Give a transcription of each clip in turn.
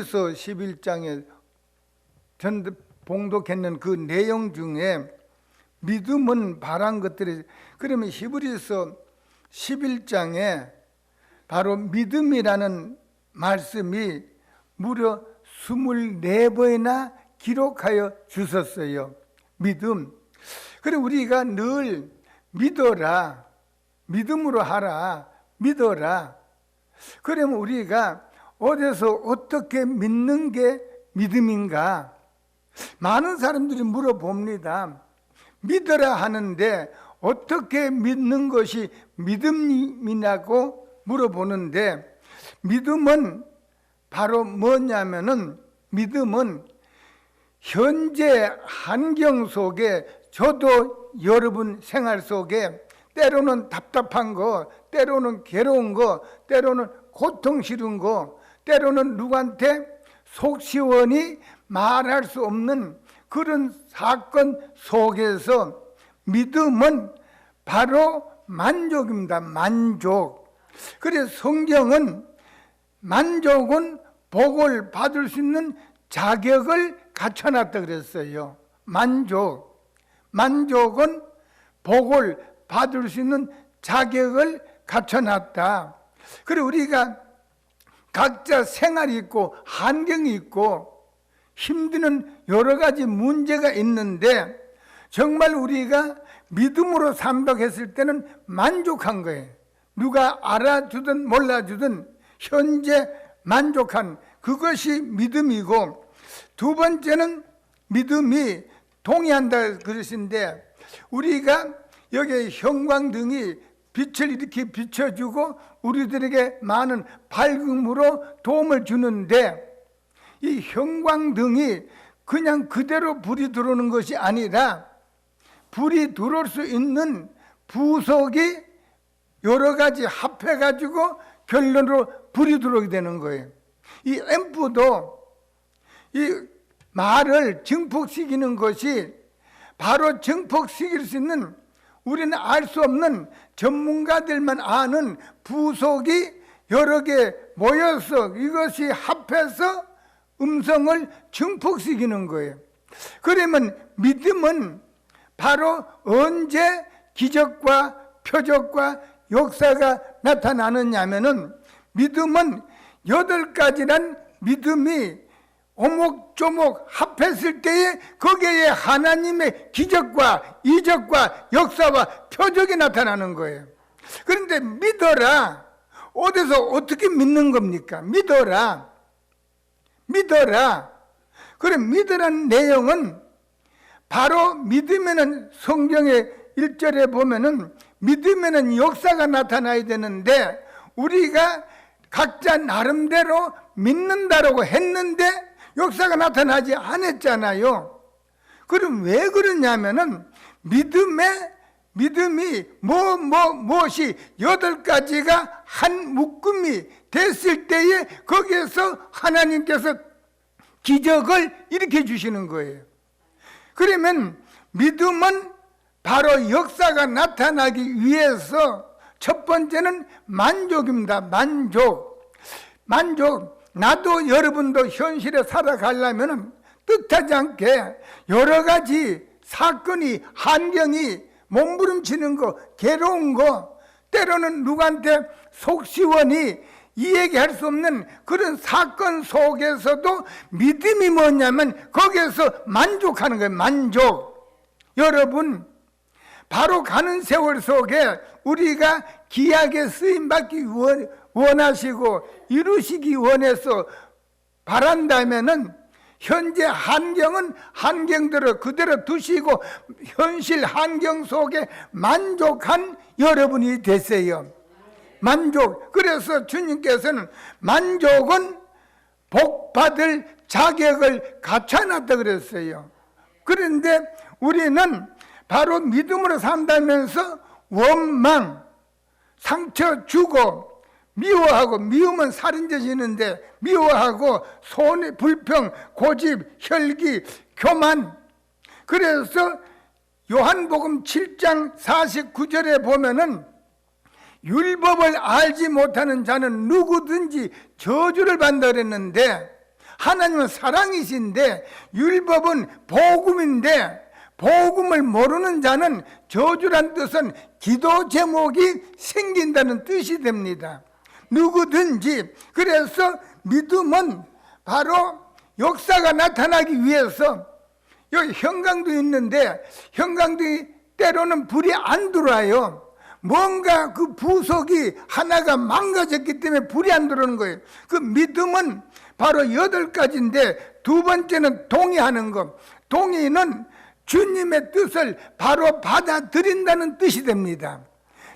히브리서 11장에 봉독했는 그 내용 중에 믿음은 바란 것들이, 그러면 히브리서 11장에 바로 믿음이라는 말씀이 무려 24번이나 기록하여 주셨어요. 믿음. 그리고 우리가 늘 믿어라, 믿음으로 하라, 믿어라. 그러면 우리가 어디서 어떻게 믿는 게 믿음인가? 많은 사람들이 물어봅니다. 믿어라 하는데 어떻게 믿는 것이 믿음이냐고 물어보는데, 믿음은 바로 뭐냐면은, 믿음은 현재 환경 속에, 저도 여러분 생활 속에 때로는 답답한 거, 때로는 괴로운 거, 때로는 고통 싫은 거, 때로는 누구한테 속 시원히 말할 수 없는 그런 사건 속에서 믿음은 바로 만족입니다. 만족. 그래서 성경은 만족은 복을 받을 수 있는 자격을 갖춰놨다 그랬어요. 만족은 복을 받을 수 있는 자격을 갖춰놨다. 그리고 우리가 각자 생활이 있고 환경이 있고 힘드는 여러 가지 문제가 있는데, 정말 우리가 믿음으로 삼박했을 때는 만족한 거예요. 누가 알아주든 몰라주든 현재 만족한 그것이 믿음이고, 두 번째는 믿음이 동의한다 그러신데, 우리가 여기 형광등이 빛을 이렇게 비춰주고 우리들에게 많은 밝음으로 도움을 주는데, 이 형광등이 그냥 그대로 불이 들어오는 것이 아니라 불이 들어올 수 있는 부속이 여러 가지 합해가지고 결론으로 불이 들어오게 되는 거예요. 이 앰프도 이 말을 증폭시키는 것이 바로 증폭시킬 수 있는, 우리는 알 수 없는 전문가들만 아는 부속이 여러 개 모여서 이것이 합해서 음성을 증폭시키는 거예요. 그러면 믿음은 바로 언제 기적과 표적과 역사가 나타나느냐면은, 믿음은 8가지란 믿음이 오목조목 합했을 때에 거기에 하나님의 기적과 이적과 역사와 표적이 나타나는 거예요. 그런데 믿어라, 어디서 어떻게 믿는 겁니까? 믿어라. 그럼 믿으라는 내용은 바로 믿으면은, 성경의 1절에 보면은 믿으면은 역사가 나타나야 되는데, 우리가 각자 나름대로 믿는다라고 했는데 역사가 나타나지 않았잖아요. 그럼 왜 그러냐면은 믿음이 무엇이 8가지가 한 묶음이 됐을 때에 거기에서 하나님께서 기적을 일으켜 주시는 거예요. 그러면 믿음은 바로 역사가 나타나기 위해서 첫 번째는 만족입니다. 만족. 나도 여러분도 현실에 살아가려면 뜻하지 않게 여러 가지 사건이, 환경이 몸부림치는 거, 괴로운 거, 때로는 누구한테 속 시원히 이 얘기할 수 없는 그런 사건 속에서도 믿음이 뭐냐면 거기에서 만족하는 거예요. 만족. 여러분, 바로 가는 세월 속에 우리가 귀하게 쓰임받기 원하시고 이루시기 원해서 바란다면은, 현재 환경은 환경대로 그대로 두시고 현실 환경 속에 만족한 여러분이 되세요. 만족. 그래서 주님께서는 만족은 복받을 자격을 갖춰놨다 그랬어요. 그런데 우리는 바로 믿음으로 산다면서 원망, 상처 주고 미워하고, 미우면 살인죄지는데 미워하고, 손해, 불평, 고집, 혈기, 교만. 그래서 요한복음 7장 49절에 보면은 율법을 알지 못하는 자는 누구든지 저주를 받는다 그랬는데, 하나님은 사랑이신데 율법은 복음인데 복음을 모르는 자는 저주란 뜻은 기도 제목이 생긴다는 뜻이 됩니다. 누구든지. 그래서 믿음은 바로 역사가 나타나기 위해서 여기 형광도 있는데 형광등이 때로는 불이 안 들어와요. 뭔가 그 부속이 하나가 망가졌기 때문에 불이 안 들어오는 거예요. 그 믿음은 바로 8가지인데 두 번째는 동의하는 것. 동의는 주님의 뜻을 바로 받아들인다는 뜻이 됩니다.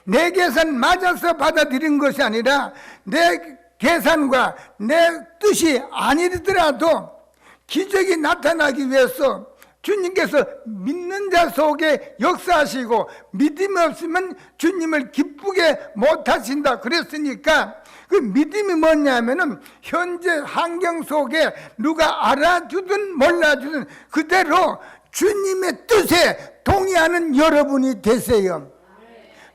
내 계산 맞아서 받아들인 것이 아니라 내 계산과 내 뜻이 아니더라도 기적이 나타나기 위해서 주님께서 믿는 자 속에 역사하시고 믿음이 없으면 주님을 기쁘게 못하신다 그랬으니까 그 믿음이 뭐냐면은 현재 환경 속에 누가 알아주든 몰라주든 그대로 주님의 뜻에 동의하는 여러분이 되세요.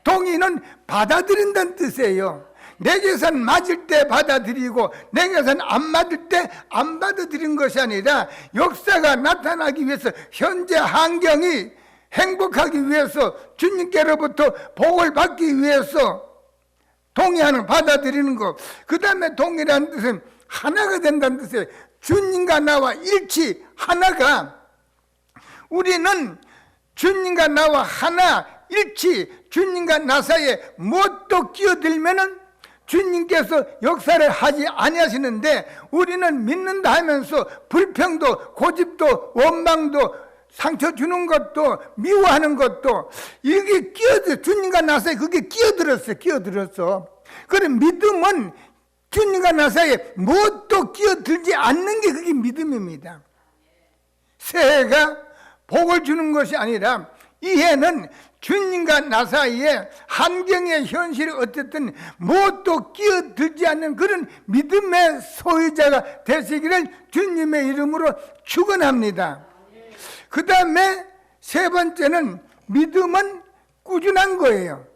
동의는 받아들인다는 뜻이에요. 내 계산 맞을 때 받아들이고 내 계산 안 맞을 때 안 받아들인 것이 아니라 역사가 나타나기 위해서 현재 환경이 행복하기 위해서 주님께로부터 복을 받기 위해서 동의하는 받아들이는 것. 그 다음에 동의라는 뜻은 하나가 된다는 뜻이에요. 주님과 나와 일치 하나가. 우리는 주님과 나와 하나 일치 주님과 나 사이에 무엇도 끼어들면은 주님께서 역사를 하지 아니하시는데 우리는 믿는다 하면서 불평도 고집도 원망도 상처 주는 것도 미워하는 것도 이게 끼어들 주님과 나 사이에 그게 끼어들었어. 그럼 믿음은 주님과 나 사이에 무엇도 끼어들지 않는 게 그게 믿음입니다. 새해가 복을 주는 것이 아니라 이해는 주님과 나 사이에 환경의 현실이 어쨌든 무엇도 끼어들지 않는 그런 믿음의 소유자가 되시기를 주님의 이름으로 축원합니다. 그 다음에 세 번째는 믿음은 꾸준한 거예요.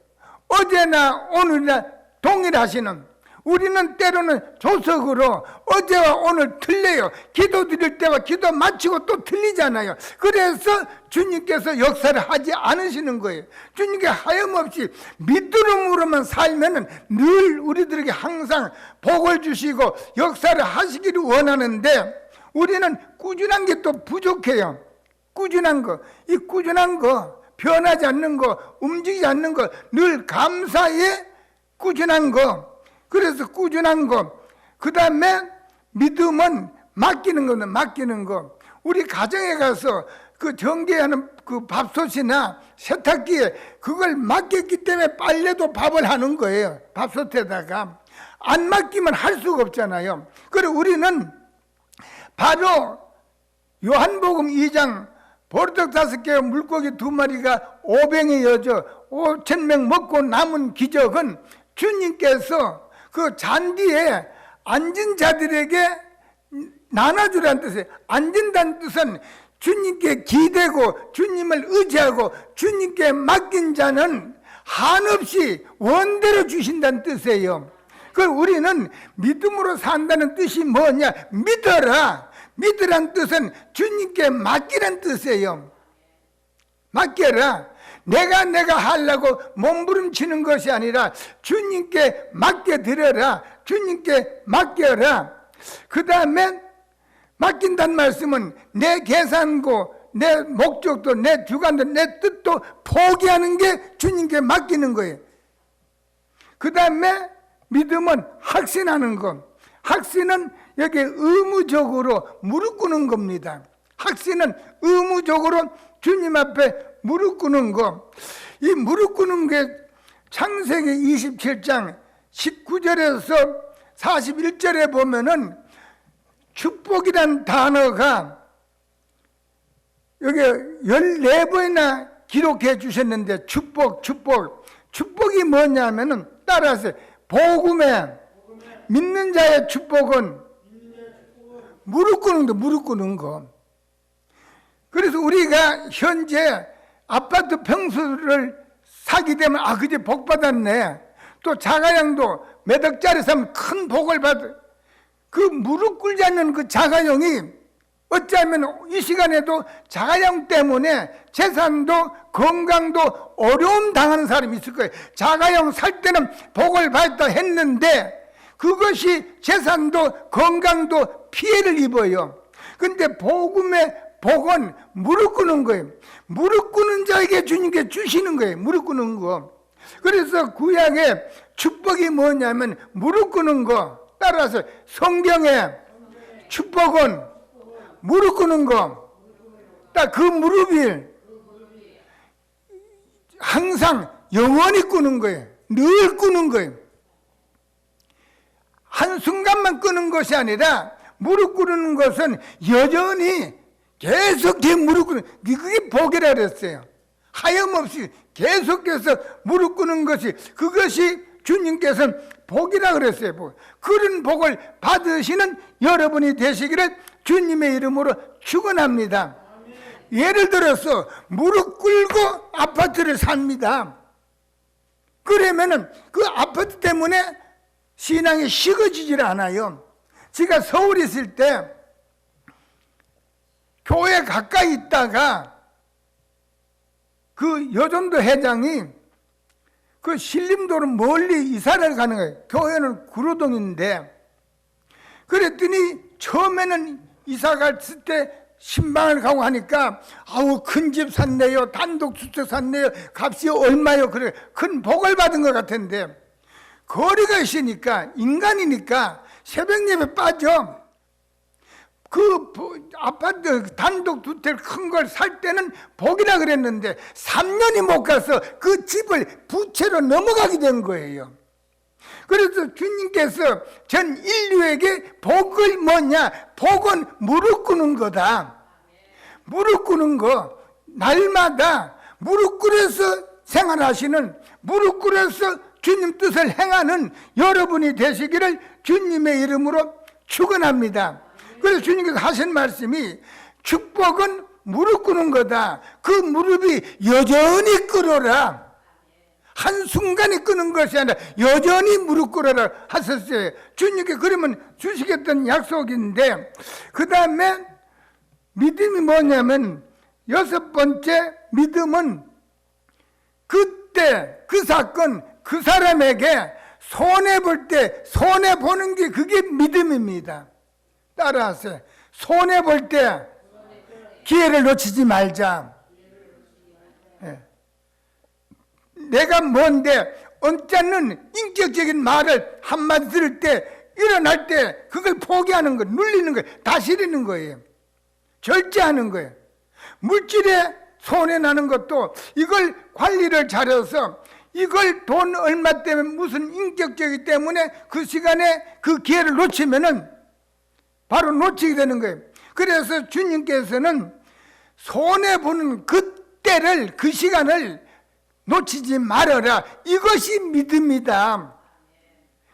어제나 오늘이나 동일하시는. 우리는 때로는 조석으로 어제와 오늘 틀려요. 기도 드릴 때와 기도 마치고 또 틀리잖아요. 그래서 주님께서 역사를 하지 않으시는 거예요. 주님께 하염없이 믿음으로만 살면은 늘 우리들에게 항상 복을 주시고 역사를 하시기를 원하는데 우리는 꾸준한 게 또 부족해요. 꾸준한 거. 이 꾸준한 거, 변하지 않는 거, 움직이지 않는 거, 늘 감사에 꾸준한 거. 그래서 꾸준한 거. 그 다음에 믿음은 맡기는 거는 맡기는 거. 우리 가정에 가서 그 전개하는 그 밥솥이나 세탁기에 그걸 맡겼기 때문에 빨래도 밥을 하는 거예요. 밥솥에다가. 안 맡기면 할 수가 없잖아요. 그리고 우리는 바로 요한복음 2장 보리떡 5개 물고기 2마리가 5병에 이어져 5,000명 먹고 남은 기적은 주님께서 그 잔디에 앉은 자들에게 나눠주라는 뜻이에요. 앉은다는 뜻은 주님께 기대고 주님을 의지하고 주님께 맡긴 자는 한없이 원대로 주신다는 뜻이에요. 그 우리는 믿음으로 산다는 뜻이 뭐냐? 믿어라. 믿으란 뜻은 주님께 맡기란 뜻이에요. 맡겨라. 내가 하려고 몸부림치는 것이 아니라 주님께 맡겨드려라. 주님께 맡겨라. 그 다음에 맡긴다는 말씀은 내 계산고 내 목적도 내 주관도 내 뜻도 포기하는 게 주님께 맡기는 거예요. 그 다음에 믿음은 확신하는 것. 확신은 여기 의무적으로 무릎 꿇는 겁니다. 확신은 의무적으로 주님 앞에 무릎 꿇는 거. 이 무릎 꿇는 게 창세기 27장 19절에서 41절에 보면은 축복이란 단어가 여기 14번이나 기록해 주셨는데 축복이 뭐냐면은 따라서 복음에 믿는 자의 축복은 무릎 꿇는 거. 그래서 우리가 현재 아파트 평수를 사게 되면 그제 복 받았네. 또 자가양도 몇 억짜리 사면 큰 복을 받아. 그 무릎 꿇지 않는 그 자가용이 어쩌면 이 시간에도 자가용 때문에 재산도 건강도 어려움 당하는 사람이 있을 거예요. 자가용 살 때는 복을 받았다 했는데 그것이 재산도 건강도 피해를 입어요. 근데 복음의 복은 무릎 꿇는 거예요. 무릎 꿇는 자에게 주님께 주시는 거예요. 무릎 꿇는 거. 그래서 구약의 축복이 뭐냐면 무릎 꿇는 거. 따라서 성경의 축복은 무릎 꿇는 거. 딱 그 무릎이 항상 영원히 꿇는 거예요. 늘 꿇는 거예요. 한순간만 끄는 것이 아니라 무릎 꿇는 것은 여전히 계속해서 무릎 꿇는, 그게 복이라 그랬어요. 하염없이 계속해서 무릎 꿇는 것이, 그것이 주님께서는 복이라 그랬어요. 복. 그런 복을 받으시는 여러분이 되시기를 주님의 이름으로 축원합니다. 예를 들어서 무릎 꿇고 아파트를 삽니다. 그러면은 그 아파트 때문에 신앙이 식어지질 않아요. 제가 서울에 있을 때 교회 가까이 있다가 그 여전도 회장이 그 신림도로 멀리 이사를 가는 거예요. 교회는 구로동인데. 그랬더니 처음에는 이사 갔을 때 신방을 가고 하니까 아우 큰 집 샀네요. 단독주택 샀네요. 값이 얼마요. 그래 큰 복을 받은 것 같은데 거리가 있으니까 인간이니까 새벽 예배 빠져. 그 아파트 단독주택 큰 걸 살 때는 복이라 그랬는데 3년이 못 가서 그 집을 부채로 넘어가게 된 거예요. 그래서 주님께서 전 인류에게 복을 뭐냐? 복은 무릎 꿇는 거다. 무릎 꿇는 거. 날마다 무릎 꿇어서 생활하시는, 무릎 꿇어서 주님 뜻을 행하는 여러분이 되시기를 주님의 이름으로 축원합니다. 그래서 주님께서 하신 말씀이 축복은 무릎 꿇는 거다. 그 무릎이 여전히 꿇어라. 한순간에 끄는 것이 아니라 여전히 무릎 꿇어라 하셨어요. 주님께 그러면 주시겠다는 약속인데, 그 다음에 믿음이 뭐냐면 여섯 번째 믿음은 그때 그 사건 그 사람에게 손해볼 때 손해보는 게 그게 믿음입니다. 따라하세요. 손해볼 때 기회를 놓치지 말자. 내가 뭔데 언짢는 인격적인 말을 한마디 들을 때 일어날 때 그걸 포기하는 거, 눌리는 거, 다스리는 거예요. 절제하는 거예요. 물질에 손해나는 것도 이걸 관리를 잘해서 이걸 돈 얼마 때문에 무슨 인격적이기 때문에 그 시간에 그 기회를 놓치면은 바로 놓치게 되는 거예요. 그래서 주님께서는 손해보는 그때를, 그 시간을 놓치지 말아라. 이것이 믿음이다.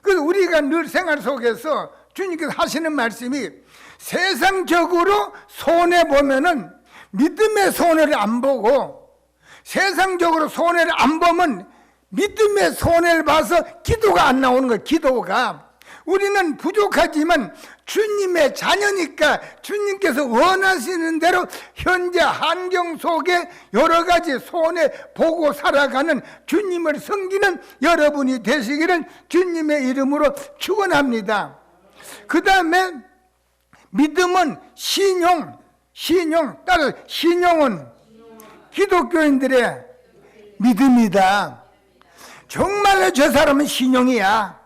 그래서 우리가 늘 생활 속에서 주님께서 하시는 말씀이 세상적으로 손해보면은 믿음의 손해를 안 보고, 세상적으로 손해를 안 보면 믿음의 손해를 봐서 기도가 안 나오는 거예요. 기도가. 우리는 부족하지만 주님의 자녀니까 주님께서 원하시는 대로 현재 환경 속에 여러 가지 손해 보고 살아가는 주님을 섬기는 여러분이 되시기를 주님의 이름으로 축원합니다. 그 다음에 믿음은 신용, 따라 신용은 기독교인들의 믿음이다. 정말로 저 사람은 신용이야.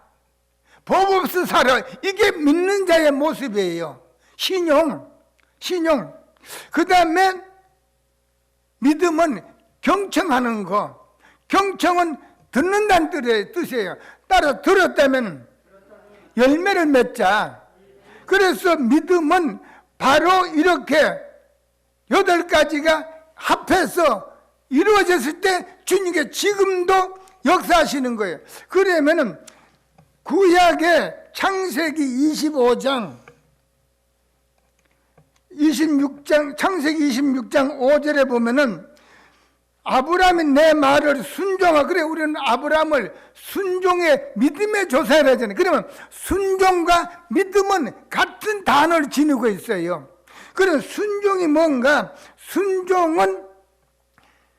법 없이 살아. 이게 믿는 자의 모습이에요. 신용. 그 다음에 믿음은 경청하는 거. 경청은 듣는다는 뜻이에요. 따라 들었다면 열매를 맺자. 그래서 믿음은 바로 이렇게 8가지가 합해서 이루어졌을 때 주님께 지금도 역사하시는 거예요. 그러면은 구약의 창세기 25장 창세기 26장 5절에 보면은 아브라함이 내 말을 순종하고, 그래 우리는 아브라함을 순종의 믿음의 조상이라 하잖아요. 그러면 순종과 믿음은 같은 단어를 지니고 있어요. 그럼 순종이 뭔가?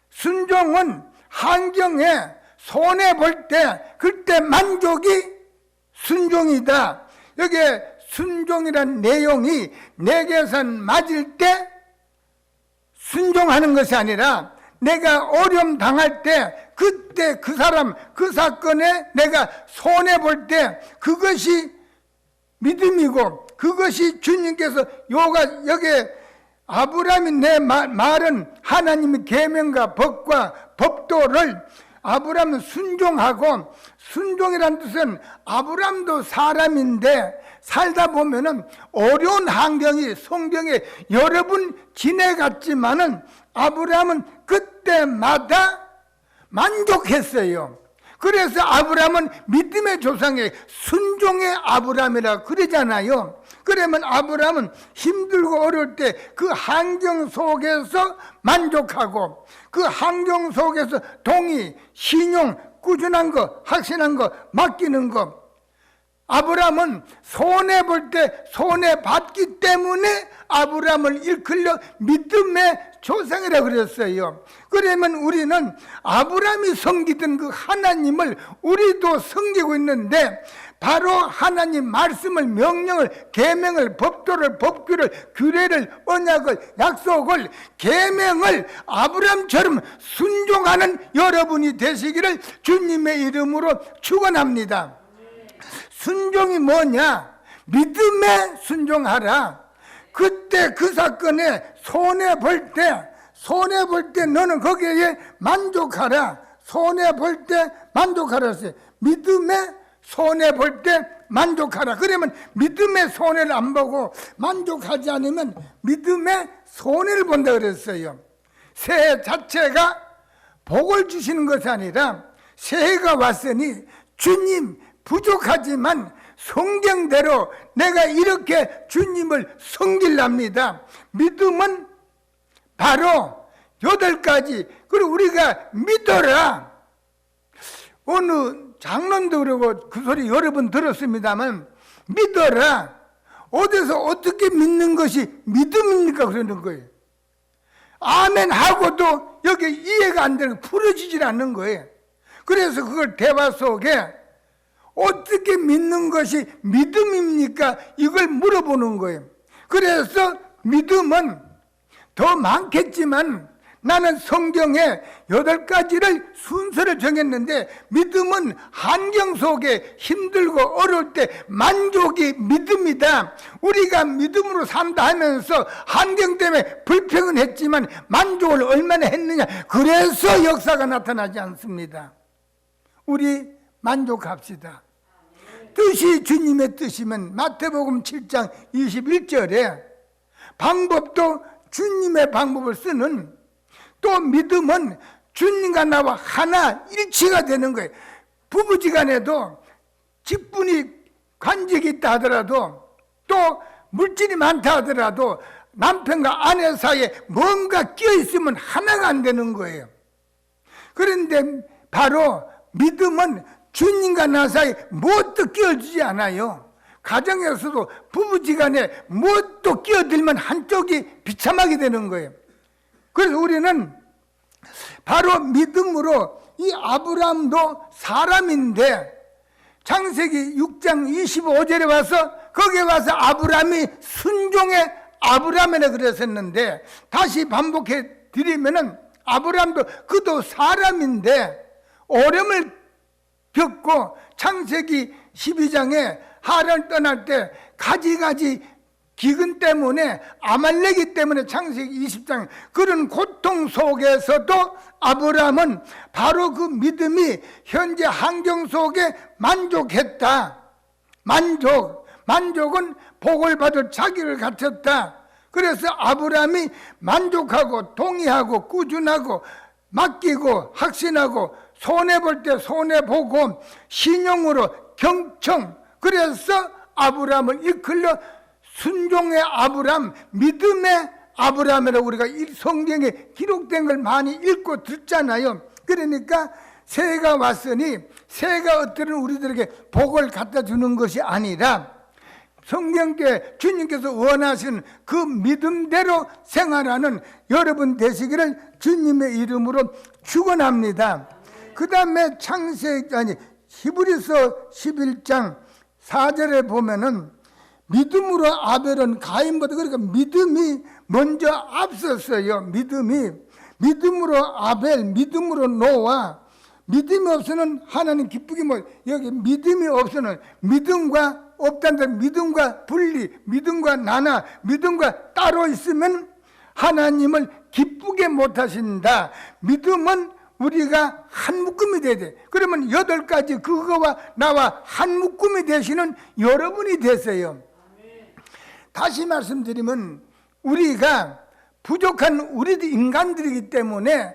순종은 환경에 손해볼 때 그때 만족이 순종이다. 여기에 순종이란 내용이 내 계산 맞을 때 순종하는 것이 아니라 내가 어려움 당할 때 그때 그 사람 그 사건에 내가 손해볼 때 그것이 믿음이고, 그것이 주님께서 여기에 아브라함이 내 말은 하나님의 계명과 법과 법도를 아브라함은 순종하고, 순종이란 뜻은 아브라함도 사람인데 살다 보면은 어려운 환경이 성경에 여러 번 지내갔지만은 아브라함은 그때마다 만족했어요. 그래서 아브라함은 믿음의 조상의 순종의 아브라함이라 그러잖아요. 그러면 아브라함은 힘들고 어려울 때 그 환경 속에서 만족하고, 그 환경 속에서 동의, 신용, 꾸준한 거, 확신한 거, 맡기는 거. 아브라함은 손해볼 때 손해받기 때문에 아브라함을 일컬려 믿음의 조상이라고 그랬어요. 그러면 우리는 아브라함이 섬기던 그 하나님을 우리도 섬기고 있는데, 바로 하나님 말씀을, 명령을, 계명을, 법도를, 법규를, 규례를, 언약을, 약속을, 계명을 아브라함처럼 순종하는 여러분이 되시기를 주님의 이름으로 축원합니다. 순종이 뭐냐? 믿음에 순종하라. 그때 그 사건에 손해볼 때 너는 거기에 만족하라. 손해볼 때 만족하라 했어요. 믿음에 손해볼 때 만족하라. 그러면 믿음의 손해를 안 보고 만족하지 않으면 믿음의 손해를 본다 그랬어요. 새해 자체가 복을 주시는 것이 아니라, 새해가 왔으니 주님 부족하지만 성경대로 내가 이렇게 주님을 섬기랍니다. 믿음은 바로 8가지. 그리고 우리가 믿어라. 어느 장로도 그러고 그 소리 여러 번 들었습니다만, 믿어라. 어디서 어떻게 믿는 것이 믿음입니까? 그러는 거예요. 아멘 하고도 여기 이해가 안 되는, 풀어지질 않는 거예요. 그래서 그걸 대화 속에 어떻게 믿는 것이 믿음입니까? 이걸 물어보는 거예요. 그래서 믿음은 더 많겠지만 나는 성경에 8가지를 순서를 정했는데, 믿음은 환경 속에 힘들고 어려울 때 만족이 믿음이다. 우리가 믿음으로 산다 하면서 환경 때문에 불평은 했지만 만족을 얼마나 했느냐. 그래서 역사가 나타나지 않습니다. 우리 만족합시다. 뜻이 주님의 뜻이면 마태복음 7장 21절에 방법도 주님의 방법을 쓰는, 또 믿음은 주님과 나와 하나 일치가 되는 거예요. 부부지간에도 직분이 관직이 있다 하더라도, 또 물질이 많다 하더라도 남편과 아내 사이에 뭔가 끼어 있으면 하나가 안 되는 거예요. 그런데 바로 믿음은 주님과 나 사이에 무엇도 끼어주지 않아요. 가정에서도 부부지간에 무엇도 끼어들면 한쪽이 비참하게 되는 거예요. 그래서 우리는 바로 믿음으로, 이 아브라함도 사람인데 창세기 6장 25절에 와서, 거기에 와서 아브라함이 순종의 아브라함이라 그랬었는데, 다시 반복해 드리면은 아브라함도 그도 사람인데 어려움을 겪고, 창세기 12장에 하란을 떠날 때 가지가지 기근 때문에, 아말렉이 때문에 창세기 20장 그런 고통 속에서도 아브라함은 바로 그 믿음이 현재 환경 속에 만족했다. 만족은 복을 받을 자격을 갖췄다. 그래서 아브라함이 만족하고 동의하고 꾸준하고 맡기고 확신하고 손해볼 때 손해보고 신용으로 경청, 그래서 아브라함을 이끌려 순종의 아브라함, 믿음의 아브라함이라고 우리가 성경에 기록된 걸 많이 읽고 듣잖아요. 그러니까 새가 왔으니 새가 어떤 우리들에게 복을 갖다 주는 것이 아니라 성경께 주님께서 원하시는 그 믿음대로 생활하는 여러분 되시기를 주님의 이름으로 축원합니다. 그 다음에 히브리서 11장 4절에 보면은 믿음으로 아벨은 가인보다, 그러니까 믿음이 먼저 앞섰어요. 믿음으로 아벨, 믿음으로 노아. 믿음이 없으면 하나님 기쁘기 여기 믿음이 없으면 믿음과 없단다. 믿음과 분리, 믿음과 나눠, 믿음과 따로 있으면 하나님을 기쁘게 못하신다. 믿음은 우리가 한 묶음이 돼야 돼. 그러면 8가지 그거와 나와 한 묶음이 되시는 여러분이 되세요. 다시 말씀드리면 우리가 부족한 우리들 인간들이기 때문에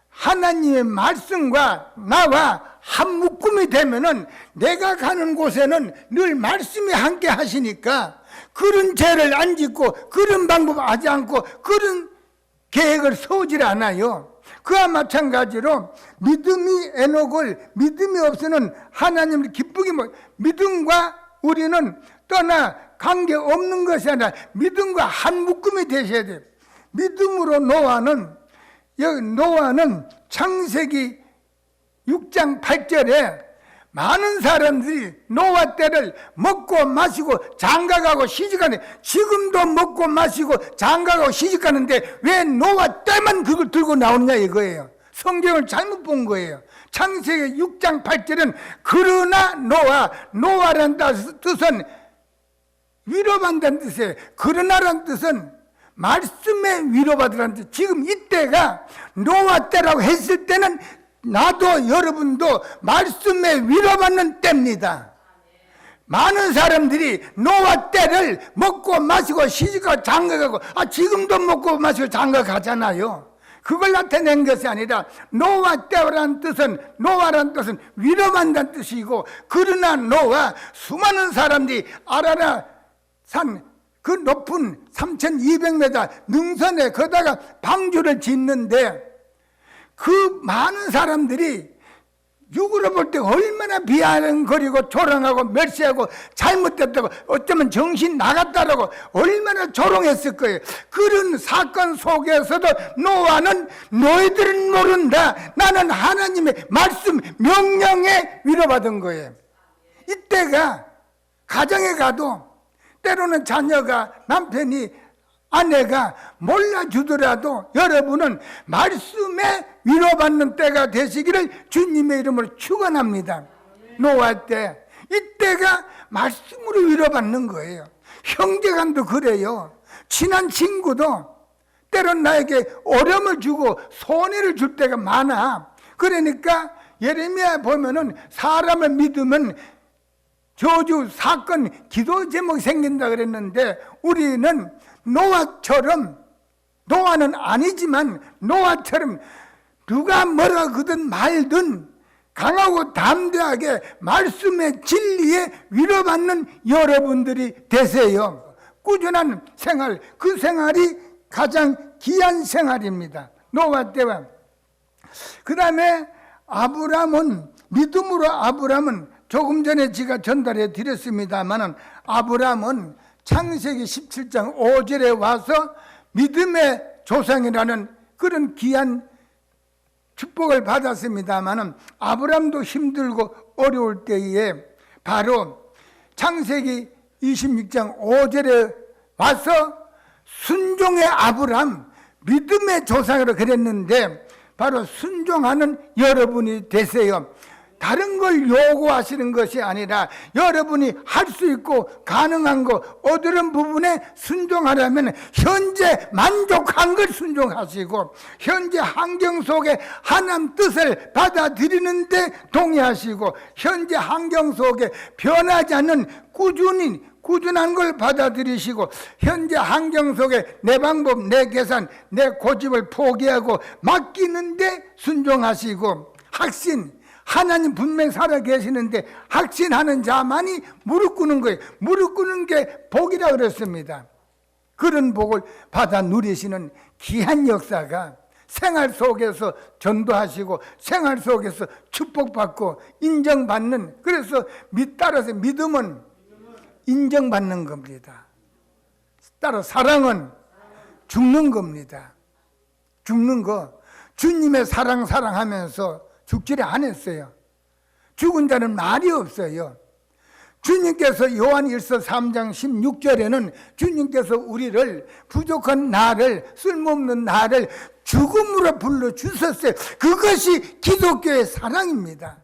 하나님의 말씀과 나와 한 묶음이 되면은 내가 가는 곳에는 늘 말씀이 함께 하시니까 그런 죄를 안 짓고 그런 방법 하지 않고 그런 계획을 세우질 않아요. 그와 마찬가지로 믿음이 없으면 하나님을 기쁘게 믿음과 우리는 떠나 관계없는 것이 아니라 믿음과 한 묶음이 되셔야 돼요. 믿음으로 노아는 창세기 6장 8절에 많은 사람들이 노아 때를 먹고 마시고 장가가고 시집가는데, 지금도 먹고 마시고 장가가고 시집가는데 왜 노아 때만 그걸 들고 나오느냐 이거예요. 성경을 잘못 본 거예요. 창세기 6장 8절은 그러나 노아란 뜻은 위로받는다는 뜻이에요. 그러나라는 뜻은 말씀에 위로받으라는 뜻. 지금 이때가 노아 때라고 했을 때는 나도 여러분도 말씀에 위로받는 때입니다. 많은 사람들이 노아 때를 먹고 마시고 시집가고 장가가고 지금도 먹고 마시고 장가가잖아요. 그걸 나타낸 것이 아니라 노아라는 뜻은 위로받는다는 뜻이고, 그러나 노아 수많은 사람들이 아라라 산 그 높은 3200m 능선에 거다가 방주를 짓는데 그 많은 사람들이 육으로 볼 때 얼마나 비아냥거리고 조롱하고 멸시하고 잘못됐다고 어쩌면 정신 나갔다라고 얼마나 조롱했을 거예요. 그런 사건 속에서도 노아는 너희들은 모른다, 나는 하나님의 말씀 명령에 위로받은 거예요. 이때가 가정에 가도 때로는 자녀가, 남편이, 아내가 몰라주더라도 여러분은 말씀에 위로받는 때가 되시기를 주님의 이름으로 축원합니다. 노아 때, 이때가 말씀으로 위로받는 거예요. 형제간도 그래요. 친한 친구도 때론 나에게 어려움을 주고 손해를 줄 때가 많아. 그러니까 예레미야 보면은 사람을 믿으면 저주, 사건, 기도 제목이 생긴다 그랬는데, 우리는 노아는 아니지만 노아처럼 누가 뭐라 그든 말든 강하고 담대하게 말씀의 진리에 위로받는 여러분들이 되세요. 꾸준한 생활, 그 생활이 가장 귀한 생활입니다. 노아 때와. 그 다음에 믿음으로 조금 전에 제가 전달해 드렸습니다만, 아브라함은 창세기 17장 5절에 와서 믿음의 조상이라는 그런 귀한 축복을 받았습니다만, 아브라함도 힘들고 어려울 때에 바로 창세기 26장 5절에 와서 순종의 아브라함, 믿음의 조상으로 그랬는데 바로 순종하는 여러분이 되세요. 다른 걸 요구하시는 것이 아니라 여러분이 할 수 있고 가능한 거, 어떤 부분에 순종하려면 현재 만족한 걸 순종하시고, 현재 환경 속에 하나님 뜻을 받아들이는데 동의하시고, 현재 환경 속에 변하지 않는 꾸준한 걸 받아들이시고, 현재 환경 속에 내 방법, 내 계산, 내 고집을 포기하고 맡기는데 순종하시고, 하나님 분명히 살아계시는데 확신하는 자만이 무릎 꿇는 거예요. 무릎 꿇는 게 복이라 그랬습니다. 그런 복을 받아 누리시는 귀한 역사가 생활 속에서 전도하시고 생활 속에서 축복받고 인정받는, 그래서 따라서 믿음은 인정받는 겁니다. 따라 사랑은 죽는 겁니다. 죽는 거. 주님의 사랑하면서 죽지를 않았어요. 죽은 자는 말이 없어요. 주님께서 요한일서 3장 16절에는 주님께서 우리를, 부족한 나를, 쓸모없는 나를 죽음으로 불러주셨어요. 그것이 기독교의 사랑입니다.